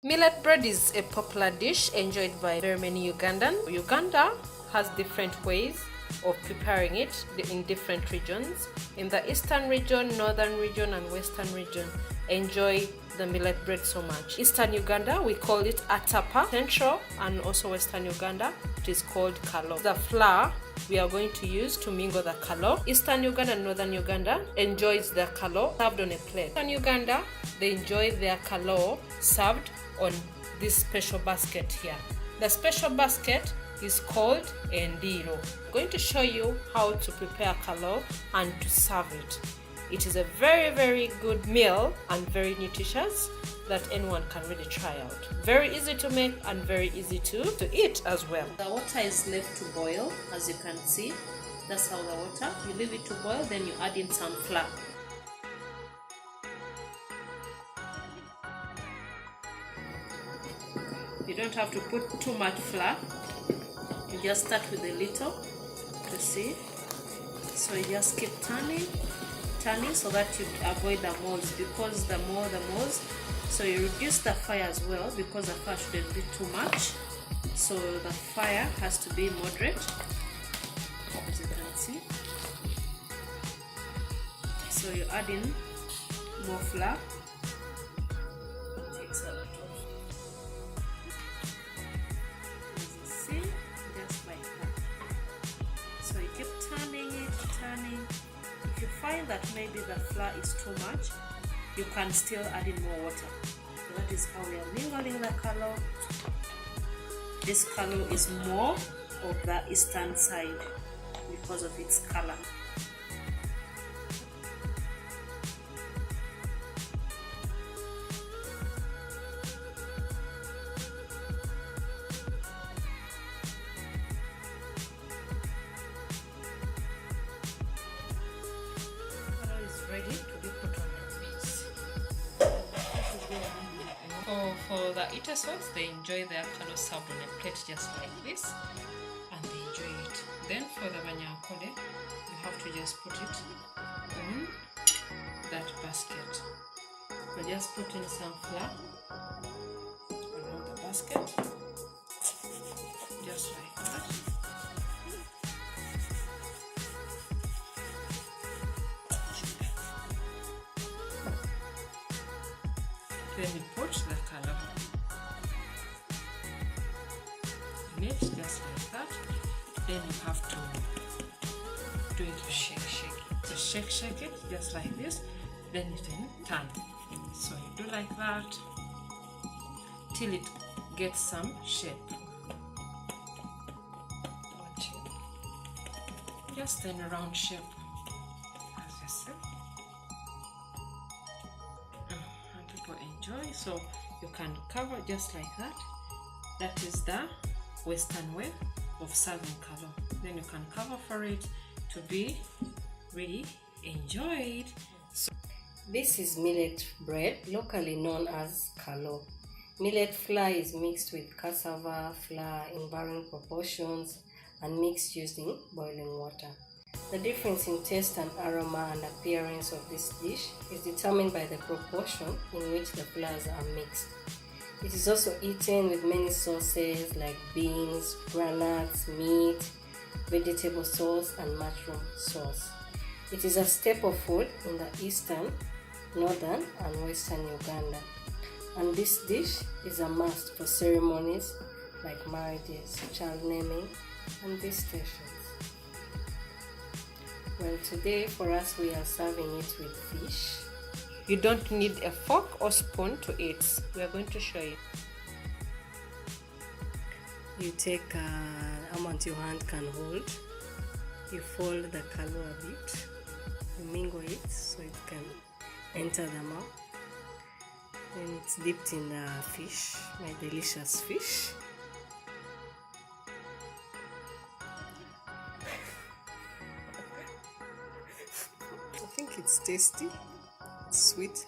Millet bread is a popular dish enjoyed by very many Ugandans. Uganda has different ways of preparing it in different regions. In the Eastern region, Northern region and Western region enjoy the millet bread so much. Eastern Uganda, we call it Atapa. Central and also Western Uganda, it is called kalo. The flour we are going to use to mingle the kalo. Eastern Uganda and Northern Uganda enjoys their kalo served on a plate. Eastern Uganda, they enjoy their kalo served on this special basket here. The special basket is called endiro. I'm going to show you how to prepare kalo and to serve it. It is a very good meal and very nutritious that anyone can really try out. Very easy to make and very easy to eat as well. The water is left to boil, as you can see. That's how the water, you leave it to boil, then you add in some flour. You don't have to put too much flour. You just start with a little, you see. So you just keep turning so that you avoid the molds, because the more the molds. So you reduce the fire as well, because the fire shouldn't be too much. So the fire has to be moderate, as you can see. So you add in more flour. Takes a lot of. As you see, just like that. So you keep turning it. If you find that maybe the flour is too much, you can still add in more water. So that is how we are mingling the kalo. This kalo is more of the eastern side because of its color. Ready to be put on the piece. For the eaters, they enjoy their kalo served on a plate just like this, and they enjoy it. Then for the banyakole, you have to just put it on that basket. So just put in some flour around the basket, just like that. Then you put the kalo in it, just like that. Then you have to do it to shake it. So shake it just like this. Then you turn. So you do like that till it gets some shape. Just in a round shape, as you see. Enjoy. So you can cover just like that. That is the Western way of serving kalo. Then you can cover for it to be really enjoyed. So this is millet bread, locally known as kalo. Millet flour is mixed with cassava flour in varying proportions and mixed using boiling water. The difference in taste and aroma and appearance of this dish is determined by the proportion in which the flours are mixed. It is also eaten with many sauces like beans, granuts, meat, vegetable sauce and mushroom sauce. It is a staple food in the Eastern, Northern and Western Uganda. And this dish is a must for ceremonies like marriages, child naming and visitations. Well, today for us we are serving it with fish. You don't need a fork or spoon to eat. We are going to show you. You take an amount your hand can hold. You fold the kalo a bit. You mingle it so it can enter the mouth. Then it's dipped in the fish, my delicious fish. I think it's tasty, it's sweet,